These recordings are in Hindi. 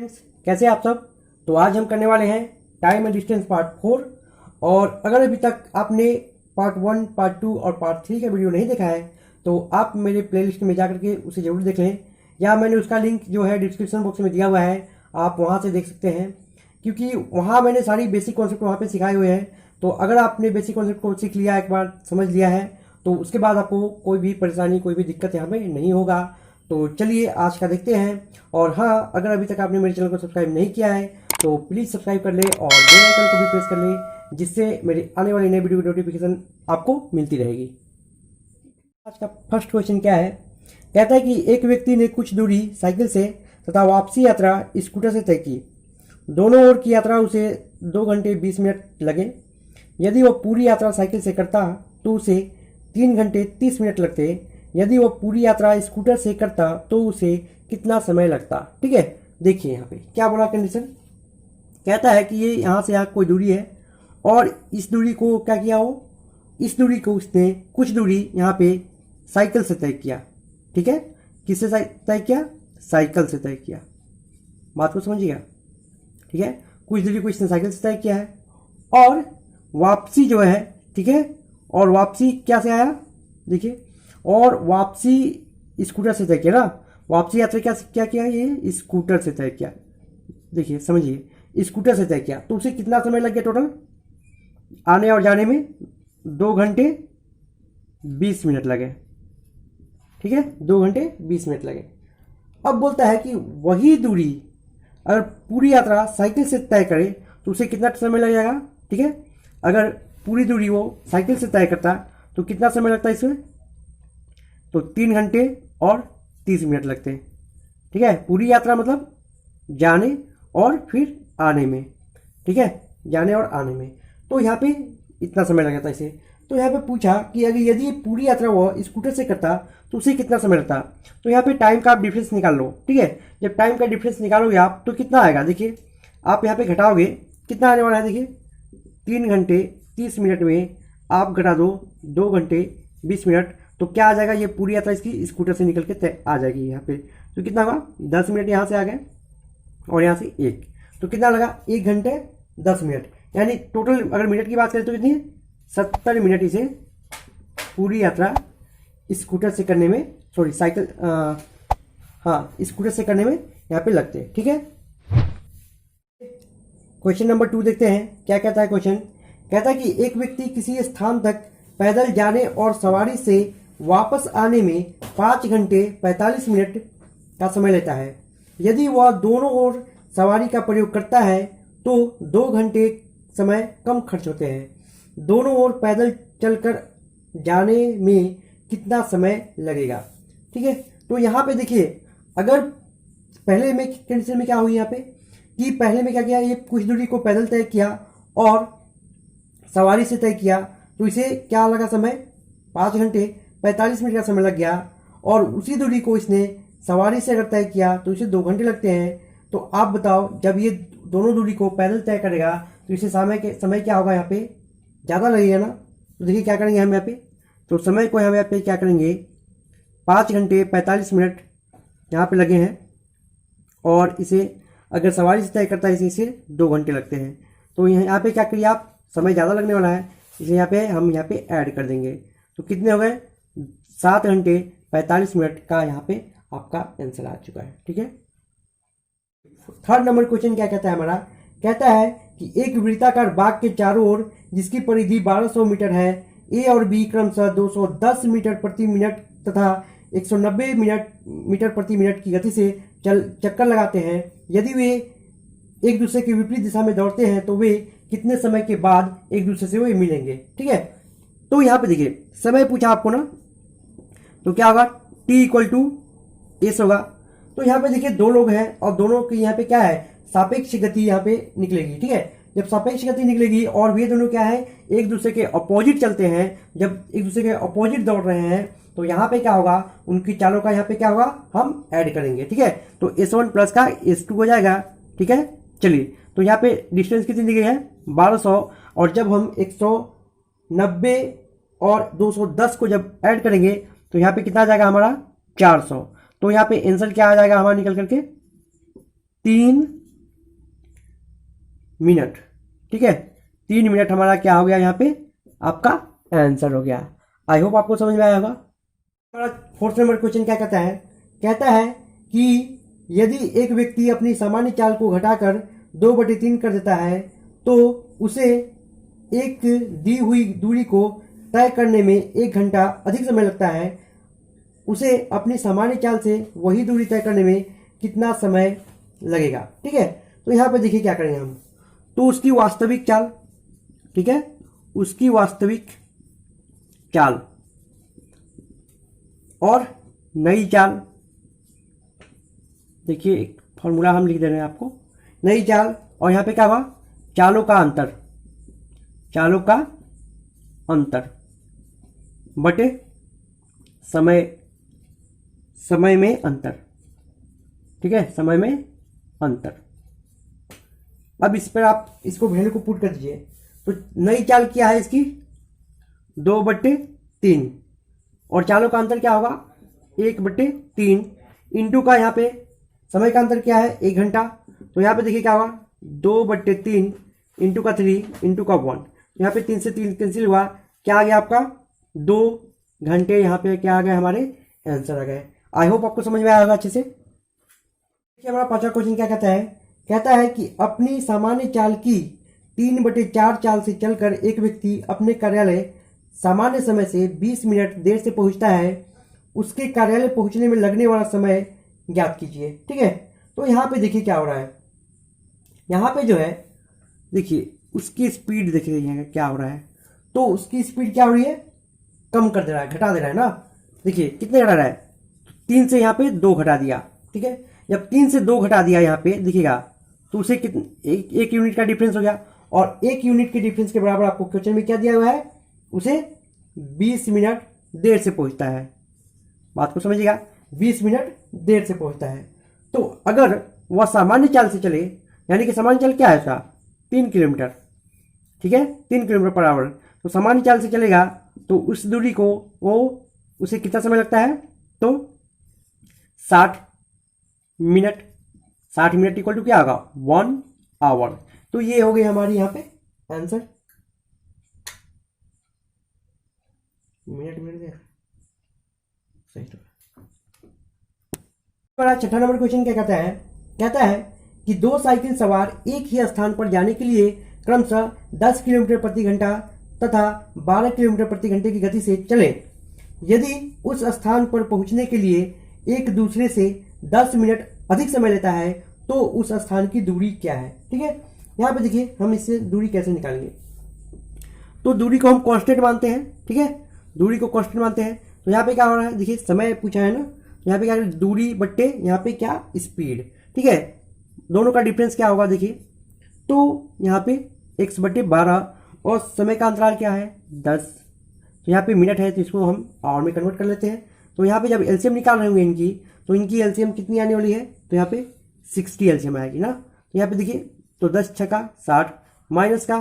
फ्रेंड्स, कैसे आप सब। तो आज हम करने वाले हैं टाइम एंड डिस्टेंस पार्ट 4। और अगर अभी तक आपने पार्ट 1, पार्ट 2 और पार्ट 3 का वीडियो नहीं देखा है तो आप मेरे प्लेलिस्ट में जाकर के उसे जरूर देख लें, या मैंने उसका लिंक जो है डिस्क्रिप्शन बॉक्स में दिया हुआ है, आप वहाँ से देख सकते हैं, क्योंकि वहाँ मैंने सारी बेसिक कॉन्सेप्ट वहाँ पे सिखाए हुए हैं। तो अगर आपने बेसिक कॉन्सेप्ट को सीख लिया, एक बार समझ लिया है, तो उसके बाद आपको कोई भी परेशानी, कोई भी दिक्कत यहाँ पे नहीं होगा। तो चलिए आज का देखते हैं। और हाँ, अगर अभी तक आपने मेरे चैनल को सब्सक्राइब नहीं किया है तो प्लीज़ सब्सक्राइब कर ले और बेल आइकन को भी प्रेस कर ले, जिससे मेरे आने वाली नई वीडियो की नोटिफिकेशन आपको मिलती रहेगी। आज का फर्स्ट क्वेश्चन क्या है, कहता है कि एक व्यक्ति ने कुछ दूरी साइकिल से तथा वापसी यात्रा स्कूटर से तय की। दोनों ओर की यात्रा उसे 2 घंटे 20 मिनट लगे। यदि वह पूरी यात्रा साइकिल से करता तो उसे 3 घंटे 30 मिनट लगते। यदि वह पूरी यात्रा स्कूटर से करता तो उसे कितना समय लगता। ठीक है, देखिए यहाँ पे क्या बोला कंडीशन। कहता है कि ये यहाँ से यहाँ कोई दूरी है और इस दूरी को क्या किया हो, इस दूरी को उसने कुछ दूरी यहाँ पे साइकिल से तय किया। ठीक है, किससे तय किया, साइकिल से तय किया। बात को समझिएगा। ठीक है, कुछ दूरी को इसने साइकिल से तय किया है और वापसी जो है, ठीक है, और वापसी क्या से आया, देखिए, और वापसी स्कूटर से तय किया ना। वापसी यात्रा क्या किया, ये स्कूटर से तय किया। देखिए समझिए, स्कूटर से तय किया तो उसे कितना समय लग गया टोटल, आने और जाने में 2 घंटे 20 मिनट लगे। ठीक है, 2 घंटे 20 मिनट लगे। अब बोलता है कि वही दूरी अगर पूरी यात्रा साइकिल से तय करे तो उसे कितना समय लग जाएगा। ठीक है, अगर पूरी दूरी वो साइकिल से तय करता तो कितना समय लगता है इसमें, तो 3 घंटे और 30 मिनट लगते हैं। ठीक है, पूरी यात्रा मतलब जाने और फिर आने में। ठीक है, जाने और आने में, तो यहाँ पे इतना समय लग जाता है इसे। तो यहाँ पे पूछा कि अगर यदि पूरी यात्रा वो स्कूटर से करता तो उसे कितना समय लगता। तो यहाँ पे टाइम का आप डिफरेंस निकाल लो। ठीक है, जब टाइम का डिफरेंस निकालोगे आप तो कितना आएगा, देखिए आप यहाँ पे घटाओगे कितना आने वाला है। देखिए 3 घंटे 30 मिनट में आप घटा दो 2 घंटे 20 मिनट, तो क्या आ जाएगा, ये पूरी यात्रा इसकी स्कूटर से निकल के आ जाएगी यहाँ पे। तो कितना हुआ, 10 मिनट यहाँ से आ गए और यहाँ से 1, तो कितना लगा, 1 घंटे 10 मिनट। यानी टोटल अगर मिनट की बात करें तो कितनी, 70 मिनट इसे पूरी यात्रा स्कूटर से करने में, सॉरी साइकिल, हाँ स्कूटर से करने में यहाँ पे लगते हैं। ठीक है, क्वेश्चन नंबर 2 देखते हैं क्या कहता है क्वेश्चन। कहता है कि एक व्यक्ति किसी स्थान तक पैदल जाने और सवारी से वापस आने में 5 घंटे 45 मिनट का समय लेता है। यदि वह दोनों ओर सवारी का प्रयोग करता है तो 2 घंटे समय कम खर्च होते हैं। दोनों ओर पैदल चलकर जाने में कितना समय लगेगा। ठीक है, तो यहाँ पे देखिए, अगर पहले में कंडीशन में क्या हुई यहाँ पे कि पहले में क्या किया, ये कुछ दूरी को पैदल तय किया और सवारी से तय किया, तो इसे क्या लगा समय, 5 घंटे 45 मिनट का समय लग गया। और उसी दूरी को इसने सवारी से अगर तय किया तो इसे 2 घंटे लगते हैं। तो आप बताओ, जब ये दोनों दूरी को पैदल तय करेगा तो इसे समय क्या होगा, यहाँ पे ज़्यादा लगेगा ना। तो देखिए क्या करेंगे हम यहाँ पे, तो समय को हम यहाँ पे क्या करेंगे, 5 घंटे 45 मिनट यहाँ पे लगे हैं और इसे अगर सवारी से तय करता है इसे 2 घंटे लगते हैं। तो यहाँ पे क्या करिए आप, समय ज़्यादा लगने वाला है, इसे यहाँ पे हम यहाँ पे ऐड कर देंगे। तो कितने हो गए, 7 घंटे 45 मिनट का यहाँ पे आपका आंसर आ चुका है। ठीक है, थर्ड नंबर क्वेश्चन क्या कहता है हमारा, कहता है कि एक वृत्ताकार बाग के चारों ओर जिसकी परिधि 1200 मीटर है, ए और बी क्रमशः 210 मीटर प्रति मिनट तथा 190 मीटर प्रति मिनट की गति से चक्कर लगाते हैं। यदि वे एक दूसरे के विपरीत दिशा में दौड़ते हैं तो वे कितने समय के बाद एक दूसरे से वे मिलेंगे। ठीक है, तो यहाँ पे देखिए समय पूछा आपको ना, तो क्या होगा, t = s होगा। तो यहाँ पे देखिए 2 लोग हैं और दोनों की यहाँ पे क्या है, सापेक्ष गति यहाँ पे निकलेगी। ठीक है, जब सापेक्ष गति निकलेगी और वे दोनों क्या है, एक दूसरे के अपोजिट चलते हैं, जब एक दूसरे के अपोजिट दौड़ रहे हैं तो यहाँ पे क्या होगा, उनकी चालों का यहाँ पे क्या होगा, हम ऐड करेंगे। ठीक है, तो S1 प्लस का S2 हो जाएगा। ठीक है, चलिए, तो यहाँ पे डिस्टेंस कितनी दी गई है, 1200, और जब हम 190 और 210 को जब ऐड करेंगे तो यहाँ पे कितना आ जाएगा हमारा, 400। तो यहाँ पे आंसर क्या आ जाएगा हमारा निकल करके, 3 मिनट। ठीक है, 3 मिनट हमारा क्या हो गया यहाँ पे, आपका आंसर हो गया। आई होप आपको समझ में आया होगा। हमारा 4th नंबर क्वेश्चन क्या कहता है कि यदि एक व्यक्ति अपनी सामान्य चाल को घटाकर 2/3 कर देता है तो उसे एक दी हुई दूरी को तय करने में 1 घंटा अधिक समय लगता है। उसे अपनी सामान्य चाल से वही दूरी तय करने में कितना समय लगेगा। ठीक है, तो यहाँ पे देखिए क्या करेंगे हम, तो उसकी वास्तविक चाल, ठीक है, उसकी वास्तविक चाल और नई चाल, देखिए एक फॉर्मूला हम लिख दे रहे हैं आपको, नई चाल और यहाँ पे क्या हुआ, चालों का अंतर, चालों का अंतर बटे समय, समय में अंतर। ठीक है, समय में अंतर। अब इस पर आप इसको वैल्यू को पुट कर दीजिए, तो नई चाल क्या है इसकी 2/3 और चालों का अंतर क्या होगा 1/3 इंटू का यहाँ पे समय का अंतर क्या है 1 घंटा, तो यहाँ पे देखिए क्या होगा 2/3 इंटू का 3 इंटू का 1, यहाँ पे 3 से 3 कैंसिल हुआ, क्या आ गया आपका 2 घंटे। यहाँ पे क्या आ गया, हमारे आंसर आ गए। आई होप आपको समझ में आया होगा अच्छे से। देखिए हमारा 5वां क्वेश्चन क्या कहता है कि अपनी सामान्य चाल की 3/4 चाल से चलकर एक व्यक्ति अपने कार्यालय सामान्य समय से 20 मिनट देर से पहुंचता है, उसके कार्यालय पहुंचने में लगने वाला समय ज्ञात कीजिए। ठीक है, तो यहाँ पे देखिए क्या हो रहा है, यहाँ पे जो है देखिए उसकी स्पीड देख लीजिएगा क्या हो रहा है, तो उसकी स्पीड क्या हो रही है, कम कर दे रहा है, घटा दे रहा है ना। देखिए कितने घटा रहा है, 3 से यहाँ पे 2 घटा दिया। ठीक है, जब 3 से 2 घटा दिया यहाँ पे देखिएगा, तो उसे कितने एक यूनिट का डिफरेंस हो गया, और 1 यूनिट के डिफरेंस के बराबर आपको क्वेश्चन में क्या दिया हुआ है, उसे 20 मिनट देर से पहुंचता है। बात को समझिएगा, 20 मिनट देर से पहुंचता है। तो अगर वह सामान्य चाल से चले, यानी कि सामान्य चाल क्या है उसका 3 किलोमीटर, ठीक है 3 किलोमीटर पर आवर, तो सामान्य चाल से चलेगा तो उस दूरी को वो उसे कितना समय लगता है, तो 60 मिनट। 60 मिनट इक्वल टू क्या होगा 1 आवर। तो ये हो गई हमारी यहाँ पे आंसर। मिनट सही। तो हमारा 6वां नंबर क्वेश्चन क्या कहता है कि 2 साइकिल सवार एक ही स्थान पर जाने के लिए क्रमशः 10 किलोमीटर प्रति घंटा तथा 12 किलोमीटर प्रति घंटे की गति से चलें। यदि उस स्थान पर पहुंचने के लिए एक दूसरे से 10 मिनट अधिक समय लेता है तो उस स्थान की दूरी क्या है। ठीक है, यहाँ पे देखिए हम इससे दूरी कैसे निकालेंगे, तो दूरी को हम कांस्टेंट मानते हैं। ठीक है, दूरी को कांस्टेंट मानते हैं, तो यहाँ पे क्या हो रहा है, देखिए समय पूछा है ना, यहाँ पे क्या है दूरी बट्टे यहाँ पे क्या स्पीड। ठीक है, दोनों का डिफरेंस क्या होगा देखिए, तो यहाँ पे x/12 और समय का अंतराल क्या है 10, तो यहाँ पे मिनट है तो इसको हम आवर में कन्वर्ट कर लेते हैं। तो यहाँ पे जब एलसीएम निकाल रहे होंगे इनकी, तो इनकी एलसीएम कितनी आने वाली है, तो यहाँ पे 60 एलसीएम आएगी ना। तो यहाँ पे देखिए, तो 10 छक्का 60 माइनस का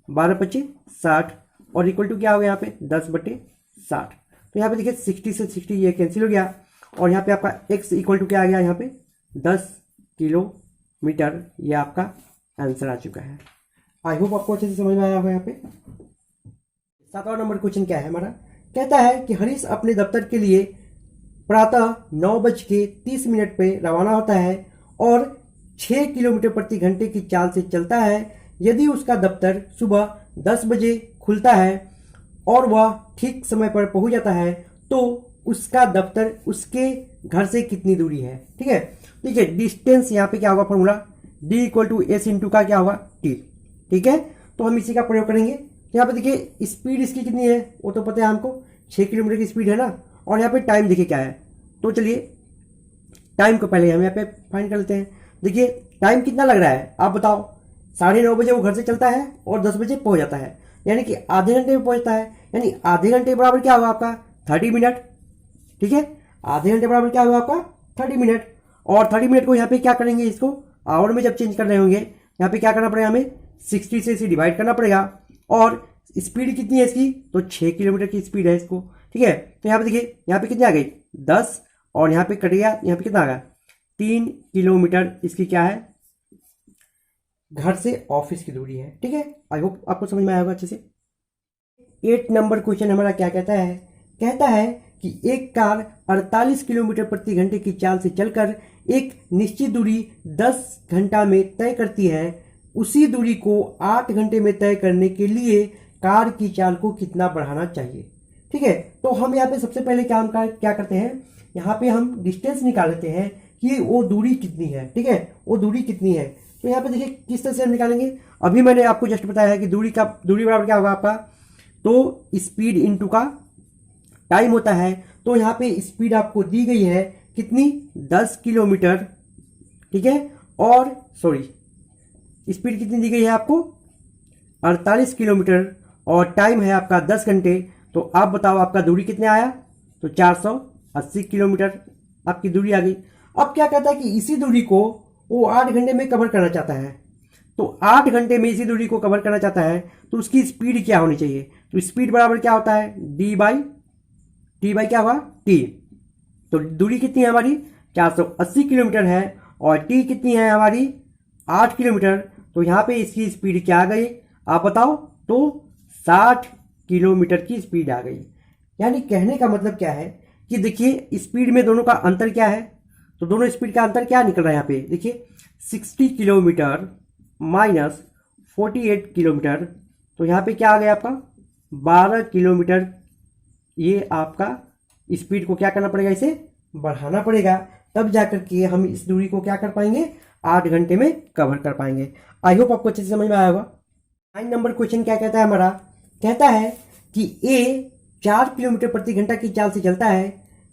12/25 60 और इक्वल टू क्या हो गया यहाँ पे 10/60। तो यहाँ पे देखिए 60 से 60 ये कैंसिल हो गया, और यहाँ पे आपका x इक्वल टू क्या आ गया यहाँ पे 10 किलोमीटर। ये आपका आंसर आ चुका है। आई होप आपको अच्छे से समझ में आया होगा। यहाँ पे 7वां नंबर क्वेश्चन क्या है हमारा, कहता है कि हरीश अपने दफ्तर के लिए प्रातः 9:30 पे रवाना होता है और 6 किलोमीटर प्रति घंटे की चाल से चलता है। यदि उसका दफ्तर सुबह 10 बजे खुलता है और वह ठीक समय पर पहुंच जाता है तो उसका दफ्तर उसके घर से कितनी दूरी है। ठीक है, देखिए डिस्टेंस यहाँ पे क्या होगा formula d equal to s into का क्या होगा t। ठीक है, तो हम इसी का प्रयोग करेंगे। यहाँ पे देखिए स्पीड इसकी कितनी है वो तो पता है हमको, 6 किलोमीटर की स्पीड है ना, और यहाँ पे टाइम देखिए क्या है, तो चलिए टाइम को पहले हम यहाँ पे फाइंड कर लेते हैं। देखिए टाइम कितना लग रहा है आप बताओ, 9:30 बजे वो घर से चलता है और 10 बजे पहुंच जाता है, यानी कि आधे घंटे में पहुंचता है, यानी आधे घंटे बराबर क्या होगा आपका 30 मिनट। ठीक है, आधे घंटे बराबर क्या होगा आपका 30 मिनट, और 30 मिनट को यहाँ पे क्या करेंगे, इसको आवर में जब चेंज कर रहे होंगे यहाँ पे क्या करना पड़ेगा हमें 60 से इसे डिवाइड करना पड़ेगा, और स्पीड कितनी है इसकी, तो 6 किलोमीटर की स्पीड है इसको। ठीक है, तो यहाँ पे देखिए यहाँ पे कितनी आ गई 10, और यहाँ पे कट गया, यहाँ पे कितना आ गया 3 किलोमीटर इसकी क्या है घर से ऑफिस की दूरी है। ठीक है, आई होप आपको समझ में आया होगा अच्छे से। 8 नंबर क्वेश्चन हमारा क्या कहता है? कहता है कि एक कार 48 किलोमीटर प्रति घंटे की चाल से चलकर एक निश्चित दूरी 10 घंटा में तय करती है। उसी दूरी को 8 घंटे में तय करने के लिए कार की चाल को कितना बढ़ाना चाहिए? ठीक है, तो हम यहाँ पे सबसे पहले क्या करते हैं, यहाँ पे हम डिस्टेंस निकाल लेते हैं कि वो दूरी कितनी है। ठीक है, वो दूरी कितनी है, तो यहाँ पे देखिए किस तरह से हम निकालेंगे। अभी मैंने आपको जस्ट बताया है कि दूरी बराबर क्या होगा आपका, तो स्पीड इनटू का टाइम होता है। तो यहाँ पे स्पीड आपको दी गई है कितनी, 10 किलोमीटर। ठीक है, और सॉरी स्पीड कितनी दी गई है आपको, 48 किलोमीटर, और टाइम है आपका 10 घंटे। तो आप बताओ आपका दूरी कितने आया, तो 480 किलोमीटर आपकी दूरी आ गई। अब क्या कहता है कि इसी दूरी को वो 8 घंटे में कवर करना चाहता है। तो 8 घंटे में इसी दूरी को कवर करना चाहता है, तो उसकी स्पीड क्या होनी चाहिए? तो स्पीड बराबर क्या होता है, डी बाई क्या हुआ, टी। तो दूरी कितनी है हमारी, 480 किलोमीटर है, और टी कितनी है हमारी, 8 किलोमीटर। तो यहाँ पे इसकी स्पीड क्या आ गई, आप बताओ, तो 60 किलोमीटर की स्पीड आ गई। यानी कहने का मतलब क्या है कि देखिए स्पीड में दोनों का अंतर क्या है, तो दोनों स्पीड का अंतर क्या निकल रहा है यहाँ पे, देखिए 60 किलोमीटर माइनस 48 किलोमीटर। तो यहाँ पे क्या आ गया आपका, 12 किलोमीटर। ये आपका स्पीड को क्या करना पड़ेगा, इसे बढ़ाना पड़ेगा, तब जाकर के हम इस दूरी को क्या कर पाएंगे, 8 घंटे में कवर कर पाएंगे। आई होप आपको अच्छे से समझ में आया होगा। 9 नंबर क्वेश्चन क्या कहता है हमारा, कहता है कि ए 4 किलोमीटर प्रति घंटा की चाल से चलता है।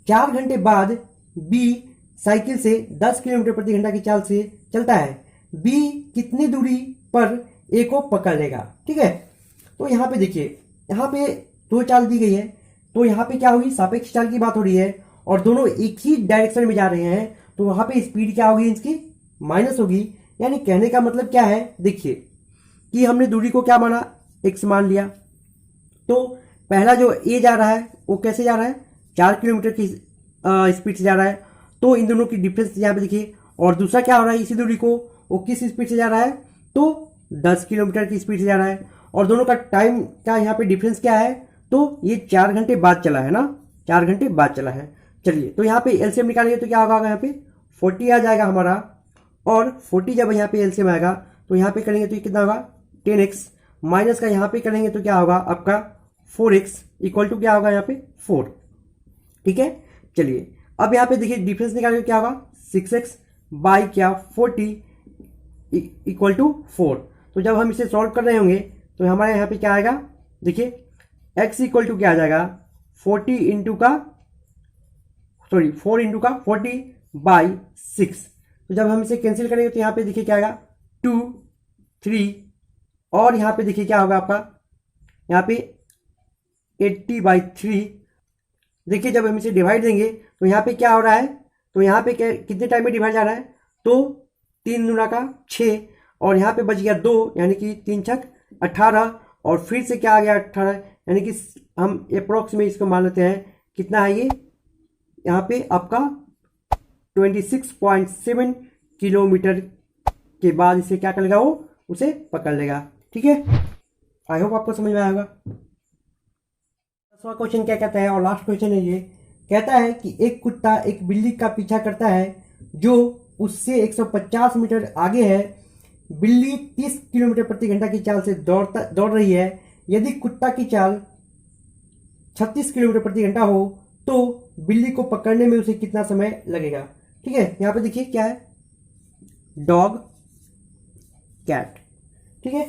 4 घंटे बाद बी साइकिल से 10 किलोमीटर प्रति घंटा की चाल से चलता है। बी कितनी दूरी पर ए को पकड़ लेगा? ठीक है, तो यहाँ पे देखिए, यहाँ पे दो चाल दी गई है, तो यहाँ पे क्या होगी, सापेक्ष चाल की बात हो रही है, और दोनों एक ही डायरेक्शन में जा रहे हैं, तो वहां पे स्पीड क्या होगी, इसकी माइनस होगी। यानी कहने का मतलब क्या है, देखिए कि हमने दूरी को क्या माना, एक्स मान लिया। तो पहला जो ए जा रहा है वो कैसे जा रहा है, 4 किलोमीटर की स्पीड से जा रहा है, तो इन दोनों की डिफरेंस यहाँ पे देखिए। और दूसरा क्या हो रहा है, इसी दूरी को वो किस स्पीड से जा रहा है, तो 10 किलोमीटर की स्पीड से जा रहा है, और दोनों का टाइम का यहाँ पे डिफरेंस क्या है, तो ये 4 घंटे बाद चला है ना, 4 घंटे बाद चला है। चलिए, तो यहाँ पे एलसीएम निकालेंगे तो क्या होगा, यहाँ पे 40 आ जाएगा हमारा, और 40 जब यहाँ पे एलसीएम आएगा तो यहाँ पे करेंगे तो ये कितना होगा, 10x, माइनस का यहाँ पे करेंगे तो क्या होगा आपका 4x, इक्वल टू क्या होगा यहाँ पे 4। ठीक है, चलिए अब यहाँ पे देखिए डिफरेंस निकालेंगे क्या होगा, 6x बाई क्या 40 इक्वल टू 4। तो जब हम इसे सॉल्व कर रहे होंगे तो हमारे यहाँ पे क्या आएगा, देखिए x इक्वल टू क्या आ जाएगा, 40 इंटू का 4 इंटू का 40 बाई 6। तो जब हम इसे कैंसिल करेंगे तो यहाँ पे देखिए क्या आएगा, 2 3, और यहाँ पे देखिए क्या होगा आपका, यहाँ पे 80/3। देखिए जब हम इसे डिवाइड देंगे तो यहाँ पे क्या हो रहा है, तो यहाँ पे क्या कितने टाइम में डिवाइड जा रहा है, तो 3 दूना का 6, और यहाँ पे बच गया 2, यानी कि 3 छक 18, और फिर से क्या आ गया 18, यानी कि हम अप्रोक्स में इसको मान लेते हैं कितना है ये, यहाँ पे आपका 26.7 किलोमीटर के बाद इसे क्या कर लेगा, वो उसे पकड़ लेगा। ठीक है, आई होप आपको समझ में आएगा। 10वां क्वेश्चन क्या कहता है, और लास्ट क्वेश्चन है ये, कहता है कि एक कुत्ता एक बिल्ली का पीछा करता है जो उससे 150 मीटर आगे है। बिल्ली 30 किलोमीटर प्रति घंटा की चाल से दौड़ रही है। यदि कुत्ता की चाल 36 किलोमीटर प्रति घंटा हो तो बिल्ली को पकड़ने में उसे कितना समय लगेगा? ठीक है, यहां पे देखिए क्या है, डॉग कैट। ठीक है,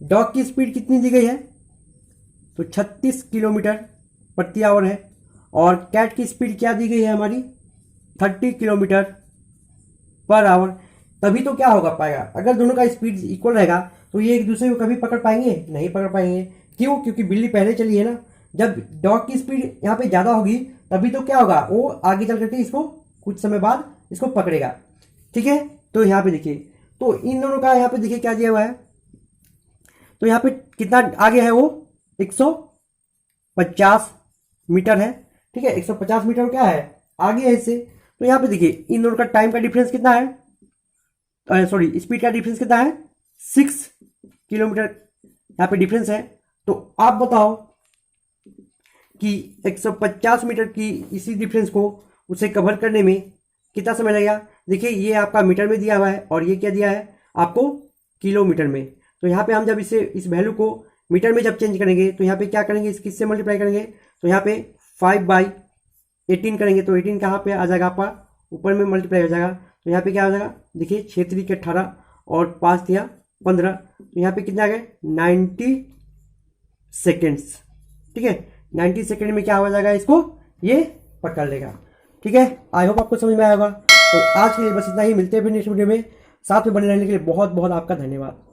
डॉग की स्पीड कितनी दी गई है, तो 36 किलोमीटर प्रति आवर है, और कैट की स्पीड क्या दी गई है हमारी, 30 किलोमीटर पर आवर। तभी तो क्या होगा पाएगा, अगर दोनों का स्पीड इक्वल रहेगा तो ये एक दूसरे को कभी पकड़ पाएंगे, नहीं पकड़ पाएंगे। क्यों, क्योंकि बिल्ली पहले चली है ना। जब डॉग की स्पीड यहाँ पे ज्यादा होगी तभी तो क्या होगा, वो आगे चल करके इसको कुछ समय बाद इसको पकड़ेगा। ठीक है, तो यहाँ पे देखिए, तो इन दोनों का यहाँ पे देखिए क्या दिया हुआ है, तो यहाँ पे कितना आगे है, वो 150 मीटर है। ठीक है, 150 मीटर क्या है, आगे है इससे। तो यहाँ पे देखिए इन दोनों का टाइम का डिफरेंस कितना है, सॉरी स्पीड का डिफरेंस कितना है, 6 किलोमीटर यहाँ पे डिफरेंस है। तो आप बताओ कि 150 मीटर की इसी डिफरेंस को उसे कवर करने में कितना समय लगेगा। देखिए ये आपका मीटर में दिया हुआ है और ये क्या दिया है आपको किलोमीटर में। तो यहाँ पे हम जब इस वैल्यू को मीटर में जब चेंज करेंगे तो यहाँ पे क्या करेंगे, किससे मल्टीप्लाई करेंगे, तो यहाँ पे 5/18 करेंगे तो 18 कहाँ पे आ जाएगा आपका ऊपर में मल्टीप्लाई हो जाएगा। तो यहाँ पे क्या हो जाएगा, देखिए 6 3 के 18 और 5 दिया 15, तो यहाँ पे कितना आ गया 90 सेकेंड्स। ठीक है, 90 सेकेंड में क्या हो जाएगा, इसको ये पकड़ लेगा। ठीक है, आई होप आपको समझ में आया होगा। तो आज के लिए बस इतना ही, मिलते हैं फिर नेक्स्ट वीडियो में। साथ में बने रहने के लिए बहुत बहुत आपका धन्यवाद।